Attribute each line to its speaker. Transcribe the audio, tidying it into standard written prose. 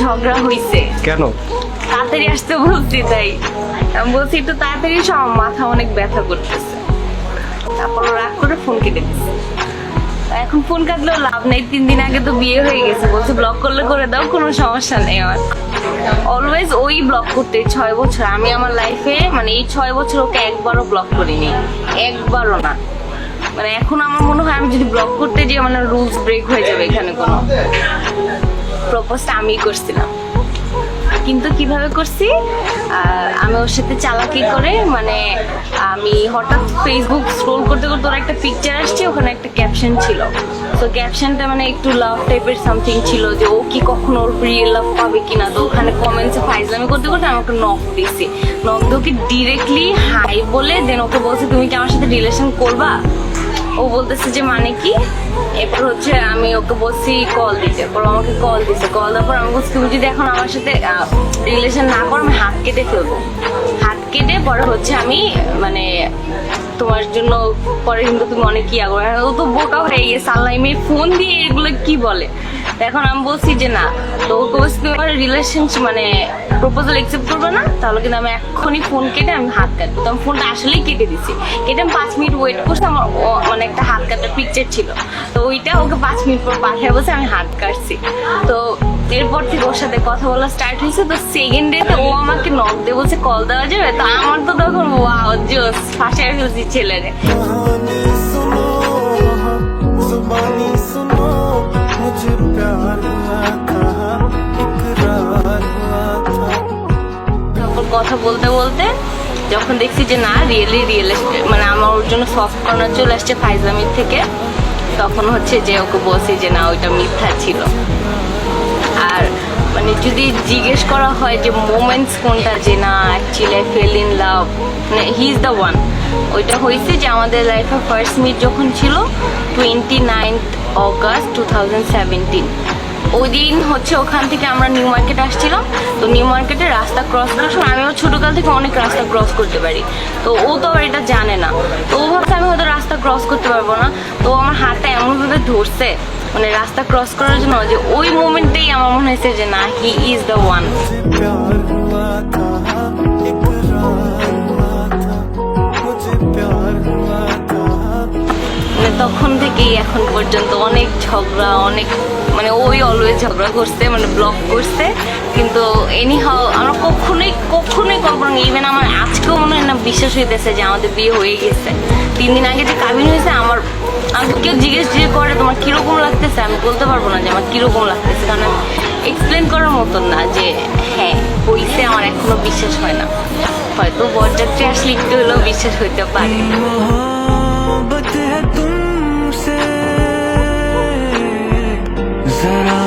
Speaker 1: ঝগড়া হইছে।
Speaker 2: কেন?
Speaker 1: তাড়াতাড়ি আসতে বলছি, তাই আমি বলছি একটু তাড়াতাড়ি এসো, আমার মাথা অনেক ব্যথা করতেছে। তারপর ও রাগ করে ফোন কেটে দিচ্ছে। এখন ফোন কাটলেও লাভ নেই, 3 দিন আগে তো বিয়ে হয়ে গেছে, বলছে ব্লক করলে করে দাও, কোনো সমস্যা নেই আমার। অলওয়েজ ওই ব্লক করতে 6 বছর আমি আমার লাইফে, মানে এই 6 বছর ওকে একবারও ব্লক করিনি, একবারও না। মানে এখন আমার মনে হয় আমি যদি ব্লক করতে যাই মানে রুলস ব্রেক হয়ে যাবে এখানে। কোনো প্রপোজটা আমিই করছিলাম, কিন্তু কিভাবে করছি, আমি ওর সাথে চালাকি করে, মানে আমি হঠাৎ ফেসবুক স্ক্রোল করতে করতে ওর একটা পিকচার আসছে, ওখানে একটা ক্যাপশন ছিল। তো ক্যাপশনটা মানে একটু লাভ টাইপের সামথিং ছিল, যে ও কি কখনো ওর রিয়েল লাভ পাবে কিনা। তো ওখানে কমেন্টসে ফাইজলামি করতে করতে আমাকে নক দিয়েছি। নক দিয়ে ওকে ডিরেক্টলি হাই বলে দেন ওকে বলছে তুমি কি আমার সাথে রিলেশন করবা। ও বলতেছে যে মানে কি। এরপর হচ্ছে আমি ওকে বলছি কল দিতে, পর আমাকে কল দিছে। কল দেওয়ার পর আমি বলছি তুমি যদি এখন আমার সাথে রিলেশন না করো আমি হাত কেটে ফেলবো। হাত কেটে পরে হচ্ছে আমি মানে তোমার জন্য পরে কিন্তু তুমি অনেক কি আগো। ও তো বোকা হয়ে গেছে, আল্লাহ মেয়ে ফোন দিয়ে এগুলো কি বলে। এখন আমি বলছি যে না, তো ওকে বলছি তুমি আমার রিলেশনশিপ মানে প্রপোজাল অ্যাকসেপ্ট করবে না, তাহলে কিন্তু আমি এখনই ফোন কেটে আমি হাত কাটবো। তো আমি ফোনটা আসলেই কেটে দিছি। কেটে আমি 5 মিনিট ওয়েট করছি, আমার মানে একটা হাত কাটার পিকচার ছিল, তো ওইটা ওকে 5 মিনিট পর পাঠিয়ে বলছে আমি হাত কাটছি। তো এরপর থেকে ওর সাথে কথা বলা স্টার্ট হয়েছে। তো সেকেন্ড ডেতে ও আমাকে নক দিয়ে বলছে কল দেওয়া যাবে। তো আমার তো তখন ওয়াও জোস, ফাঁসায় ফেলছি ছেলেরে। কথা বলতে বলতে যখন দেখছি যে না রিয়েল মানে আমার ওর জন্য সফট কর্নার চলে আসছে ফাইজলামির থেকে, তখন হচ্ছে যে ওকে বলছি যে না ওইটা মিথ্যা ছিল। আর মানে যদি জিজ্ঞেস করা হয় যে মোমেন্টস কোনটা, যে না actually I fail in love, মানে হি ইজ দ্য ওয়ান, ওইটা হয়েছে যে আমাদের লাইফে ফার্স্ট মিট যখন ছিল 29 অগাস্ট 2017। ওই দিন হচ্ছে ওখান থেকে আমরা নিউ মার্কেট আসছিলাম। তো নিউ মার্কেটে রাস্তা ক্রস করার সময় আমিও ছোটকাল থেকে অনেক রাস্তা ক্রস করতে পারি, তো ও তো আবার এটা জানে না। তো ও ভাবছে আমি হয়তো রাস্তা ক্রস করতে পারবো না, তো আমার হাতটা এমনভাবে ধরছে মানে রাস্তা ক্রস করার জন্য, যে ওই মোমেন্টেই আমার মনে হয়েছে যে না হি ইজ দ্য ওয়ান। মানে তখন থেকেই এখন পর্যন্ত অনেক ঝগড়া, অনেক মানে ওই অলওয়েজ ঝগড়া করছে, মানে ব্লক করছে। কিন্তু এনি হাও আমরা কখনোই কল্পনা, ইভেন আমার আজকেও মনে হয় না বিশ্বাস হইতেছে যে আমাদের বিয়ে হয়ে গেছে। 3 দিন আগে যে কাবিন হয়েছে, আমার আমাকে কেউ জিজ্ঞেস করে তোমার কিরকম লাগতেছে, আমি বলতে পারবো না যে আমার কিরকম লাগতেছে, কারণ এক্সপ্লেন করার মতন না যে হ্যাঁ হইছে। আমার এখনো বিশ্বাস হয় না, হয়তো বরযাত্রী আসলে একটু হলেও বিশ্বাস হইতে পারে।
Speaker 3: जरा